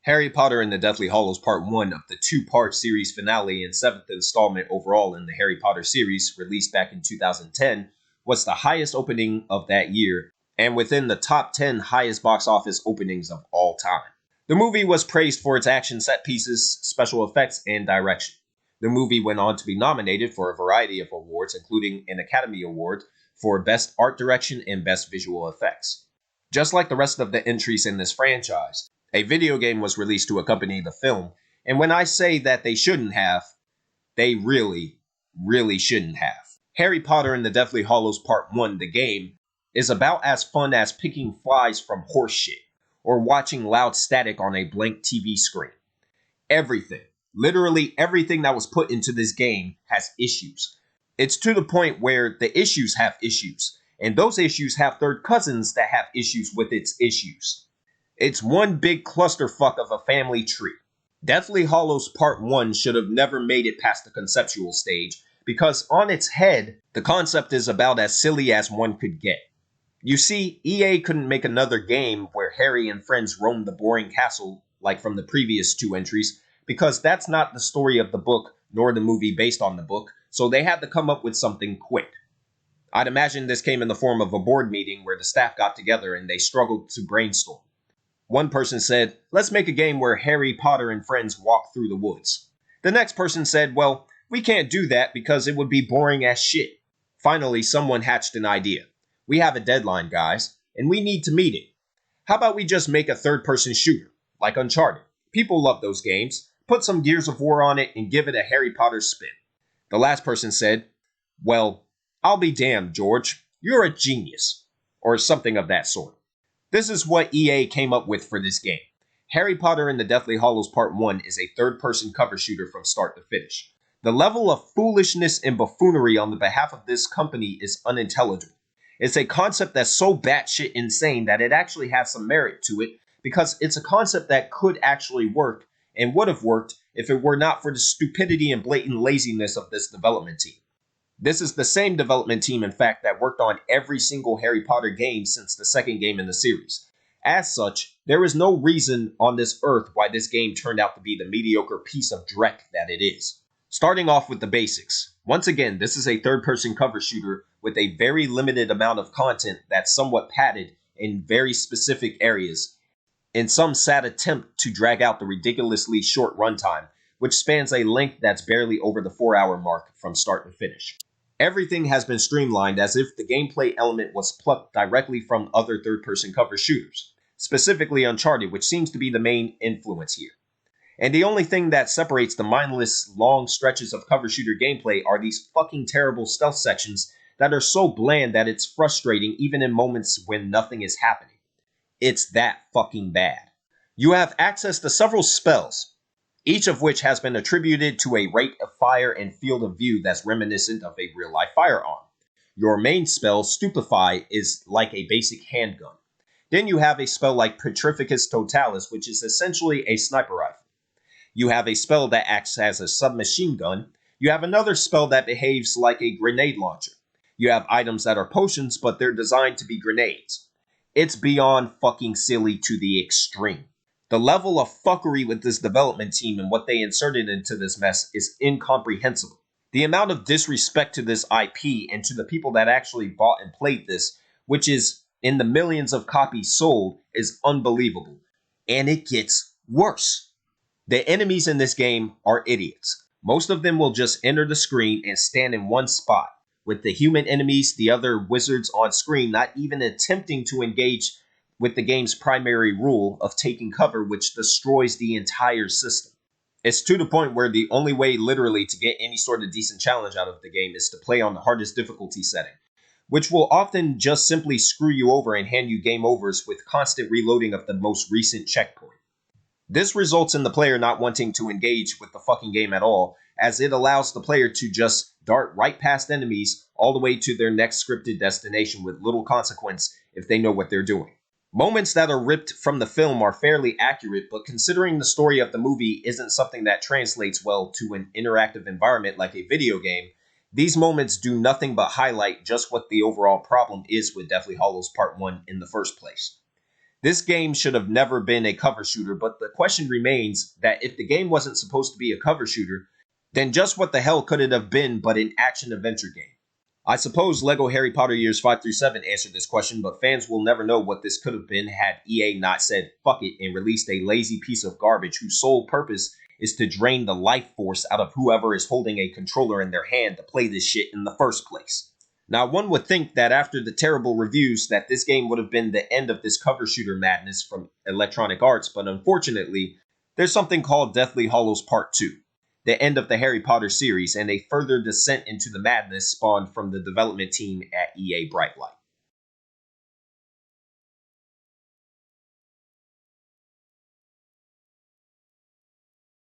Harry Potter and the Deathly Hallows Part 1 of the two-part series finale and seventh installment overall in the Harry Potter series, released back in 2010, was the highest opening of that year, and within the top 10 highest box office openings of all time. The movie was praised for its action set pieces, special effects, and direction. The movie went on to be nominated for a variety of awards, including an Academy Award for Best Art Direction and Best Visual Effects. Just like the rest of the entries in this franchise, a video game was released to accompany the film, and when I say that they shouldn't have, they really, really shouldn't have. Harry Potter and the Deathly Hallows Part 1, the game, is about as fun as picking flies from horse shit, or watching loud static on a blank TV screen. Everything, literally everything that was put into this game has issues. It's to the point where the issues have issues, and those issues have third cousins that have issues with its issues. It's one big clusterfuck of a family tree. Deathly Hallows Part 1 should have never made it past the conceptual stage, because on its head, the concept is about as silly as one could get. You see, EA couldn't make another game where Harry and friends roam the boring castle like from the previous two entries, because that's not the story of the book, nor the movie based on the book, so they had to come up with something quick. I'd imagine this came in the form of a board meeting where the staff got together and they struggled to brainstorm. One person said, let's make a game where Harry Potter and friends walk through the woods. The next person said, well, we can't do that because it would be boring as shit. Finally, someone hatched an idea. We have a deadline, guys, and we need to meet it. How about we just make a third-person shooter, like Uncharted? People love those games. Put some Gears of War on it and give it a Harry Potter spin. The last person said, well, I'll be damned, George. You're a genius. Or something of that sort. This is what EA came up with for this game. Harry Potter and the Deathly Hallows Part 1 is a third-person cover shooter from start to finish. The level of foolishness and buffoonery on the behalf of this company is unintelligible. It's a concept that's so batshit insane that it actually has some merit to it, because it's a concept that could actually work and would have worked if it were not for the stupidity and blatant laziness of this development team. This is the same development team, in fact, that worked on every single Harry Potter game since the second game in the series. As such, there is no reason on this earth why this game turned out to be the mediocre piece of dreck that it is. Starting off with the basics. Once again, this is a third-person cover shooter with a very limited amount of content that's somewhat padded in very specific areas, in some sad attempt to drag out the ridiculously short runtime, which spans a length that's barely over the 4-hour mark from start to finish. Everything has been streamlined as if the gameplay element was plucked directly from other third-person cover shooters, specifically Uncharted, which seems to be the main influence here. And the only thing that separates the mindless, long stretches of cover shooter gameplay are these fucking terrible stealth sections that are so bland that it's frustrating even in moments when nothing is happening. It's that fucking bad. You have access to several spells, each of which has been attributed to a rate of fire and field of view that's reminiscent of a real-life firearm. Your main spell, Stupefy, is like a basic handgun. Then you have a spell like Petrificus Totalis, which is essentially a sniper rifle. You have a spell that acts as a submachine gun. You have another spell that behaves like a grenade launcher. You have items that are potions, but they're designed to be grenades. It's beyond fucking silly to the extreme. The level of fuckery with this development team and what they inserted into this mess is incomprehensible. The amount of disrespect to this IP and to the people that actually bought and played this, which is in the millions of copies sold, is unbelievable. And it gets worse. The enemies in this game are idiots. Most of them will just enter the screen and stand in one spot, with the human enemies, the other wizards on screen, not even attempting to engage with the game's primary rule of taking cover, which destroys the entire system. It's to the point where the only way literally to get any sort of decent challenge out of the game is to play on the hardest difficulty setting, which will often just simply screw you over and hand you game overs with constant reloading of the most recent checkpoint. This results in the player not wanting to engage with the fucking game at all, as it allows the player to just dart right past enemies all the way to their next scripted destination with little consequence if they know what they're doing. Moments that are ripped from the film are fairly accurate, but considering the story of the movie isn't something that translates well to an interactive environment like a video game, these moments do nothing but highlight just what the overall problem is with Deathly Hallows Part 1 in the first place. This game should have never been a cover shooter, but the question remains that if the game wasn't supposed to be a cover shooter, then just what the hell could it have been but an action-adventure game? I suppose LEGO Harry Potter Years 5 through 7 answered this question, but fans will never know what this could have been had EA not said fuck it and released a lazy piece of garbage whose sole purpose is to drain the life force out of whoever is holding a controller in their hand to play this shit in the first place. Now, one would think that after the terrible reviews that this game would have been the end of this cover shooter madness from Electronic Arts, but unfortunately, there's something called Deathly Hallows Part 2. The end of the Harry Potter series, and a further descent into the madness spawned from the development team at EA Brightlight.